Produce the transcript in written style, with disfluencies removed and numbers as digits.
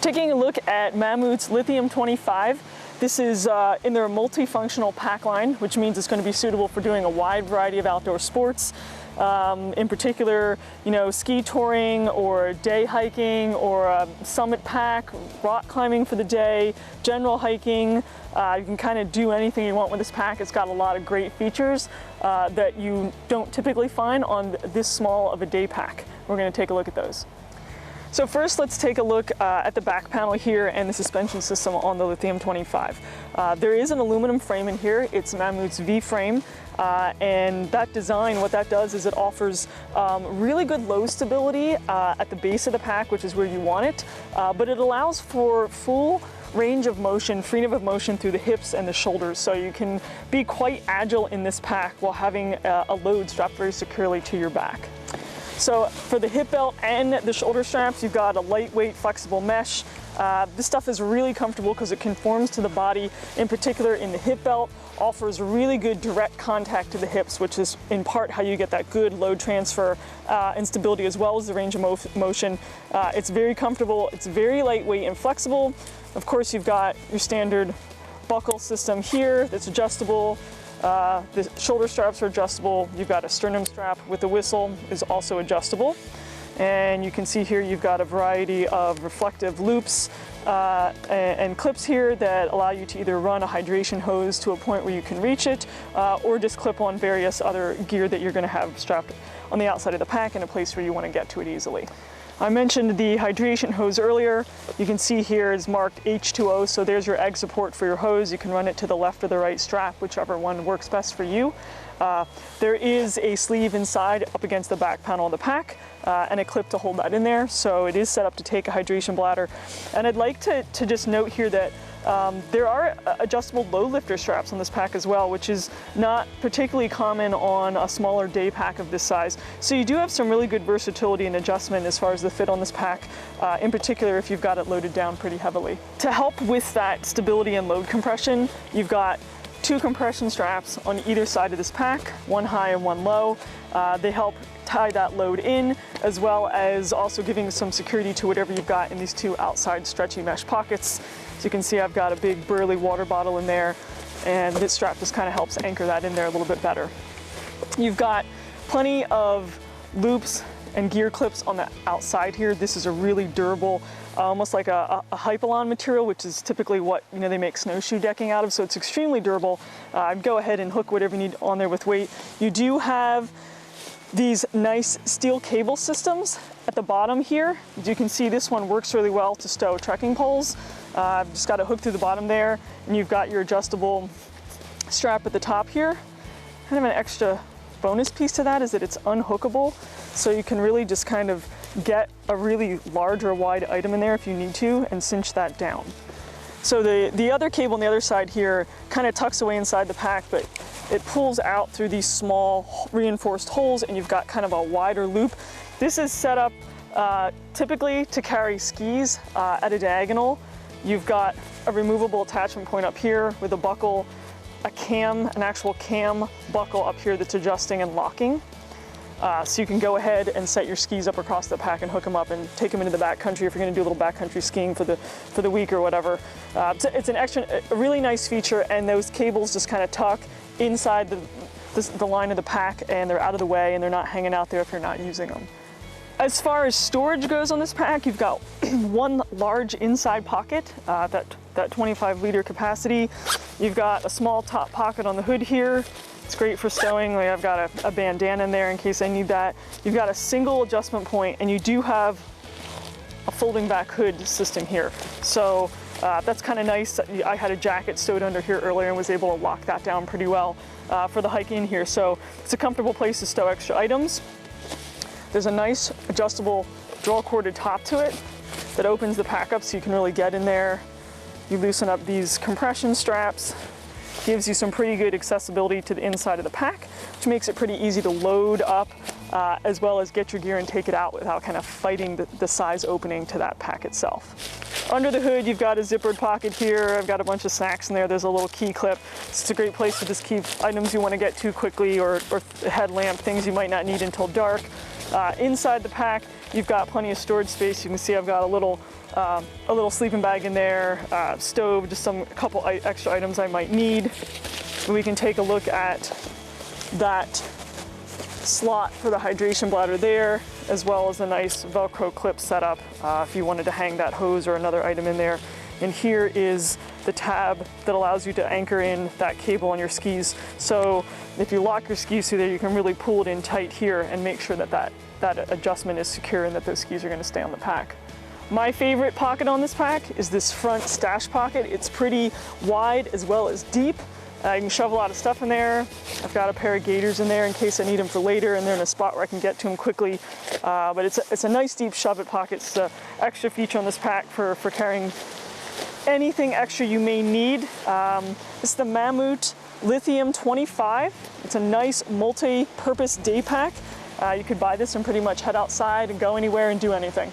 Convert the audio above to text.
Taking a look at Mammut's Lithium 25. This is in their multifunctional pack line, which means it's going to be suitable for doing a wide variety of outdoor sports. In particular, ski touring or day hiking or a summit pack, rock climbing for the day, general hiking. You can kind of do anything you want with this pack. It's got a lot of great features that you don't typically find on this small of a day pack. We're going to take a look at those. So first, let's take a look at the back panel here and the suspension system on the Lithium 25. There is an aluminum frame in here. It's Mammut's V-frame, and that design, what that does is it offers really good low stability at the base of the pack, which is where you want it, but it allows for full range of motion, freedom of motion through the hips and the shoulders, so you can be quite agile in this pack while having a load strapped very securely to your back. So for the hip belt and the shoulder straps, you've got a lightweight, flexible mesh. This stuff is really comfortable because it conforms to the body, in particular in the hip belt, offers really good direct contact to the hips, which is in part how you get that good load transfer and stability as well as the range of motion. It's very comfortable, it's very lightweight and flexible. Of course, you've got your standard buckle system here that's adjustable. The shoulder straps are adjustable. You've got a sternum strap with the whistle is also adjustable. And you can see here you've got a variety of reflective loops and clips here that allow you to either run a hydration hose to a point where you can reach it or just clip on various other gear that you're going to have strapped on the outside of the pack in a place where you want to get to it easily. I mentioned the hydration hose earlier. You can see here is marked H2O, so there's your egg support for your hose. You can run it to the left or the right strap, whichever one works best for you. There is a sleeve inside up against the back panel of the pack and a clip to hold that in there, so it is set up to take a hydration bladder. And I'd like to just note here that there are adjustable load lifter straps on this pack as well, which is not particularly common on a smaller day pack of this size. So you do have some really good versatility and adjustment as far as the fit on this pack, in particular if you've got it loaded down pretty heavily. To help with that stability and load compression, you've got two compression straps on either side of this pack, one high and one low. They help tie that load in, as well as also giving some security to whatever you've got in these two outside stretchy mesh pockets. So you can see I've got a big burly water bottle in there, and this strap just kind of helps anchor that in there a little bit better. You've got plenty of loops and gear clips on the outside here. This is a really durable, almost like a Hypalon material, which is typically what they make snowshoe decking out of, so it's extremely durable. I'd go ahead and hook whatever you need on there with weight. You do have these nice steel cable systems at the bottom here. As you can see, this one works really well to stow trekking poles. I've just got a hook through the bottom there, and you've got your adjustable strap at the top here. Kind of an extra bonus piece to that is that it's unhookable, so you can really just kind of get a really large or wide item in there if you need to and cinch that down. So the other cable on the other side here kind of tucks away inside the pack, but it pulls out through these small reinforced holes, and you've got kind of a wider loop. This is set up typically to carry skis at a diagonal. You've got a removable attachment point up here with a buckle, an actual cam buckle up here that's adjusting and locking. So you can go ahead and set your skis up across the pack and hook them up and take them into the backcountry if you're going to do a little backcountry skiing for the week or whatever. It's a really nice feature, and those cables just kind of tuck inside the line of the pack, and they're out of the way and they're not hanging out there if you're not using them. As far as storage goes on this pack, you've got one large inside pocket, that 25-liter capacity. You've got a small top pocket on the hood here. It's great for stowing. I've got a bandana in there in case I need that. You've got a single adjustment point, and you do have a folding back hood system here. So that's kind of nice. I had a jacket stowed under here earlier and was able to lock that down pretty well for the hike in here. So it's a comfortable place to stow extra items. There's a nice adjustable draw corded top to it that opens the pack up so you can really get in there. You loosen up these compression straps. Gives you some pretty good accessibility to the inside of the pack, which makes it pretty easy to load up as well as get your gear and take it out without kind of fighting the size opening to that pack itself. Under the hood, you've got a zippered pocket here. I've got a bunch of snacks in there. There's a little key clip. It's a great place to just keep items you want to get to quickly, or a headlamp, things you might not need until dark. Inside the pack, you've got plenty of storage space. You can see I've got a little sleeping bag in there, stove, just a couple extra items I might need. We can take a look at that slot for the hydration bladder there, as well as a nice Velcro clip setup if you wanted to hang that hose or another item in there. And here is the tab that allows you to anchor in that cable on your skis. So if you lock your skis through there, you can really pull it in tight here and make sure that that adjustment is secure and that those skis are going to stay on the pack. My favorite pocket on this pack is this front stash pocket. It's pretty wide as well as deep. You can shove a lot of stuff in there. I've got a pair of gaiters in there in case I need them for later, and they're in a spot where I can get to them quickly. But it's a nice deep shove-it pocket. It's an extra feature on this pack for carrying anything extra you may need. This is the Mammut Lithium 25. It's a nice multi-purpose day pack. You could buy this and pretty much head outside and go anywhere and do anything.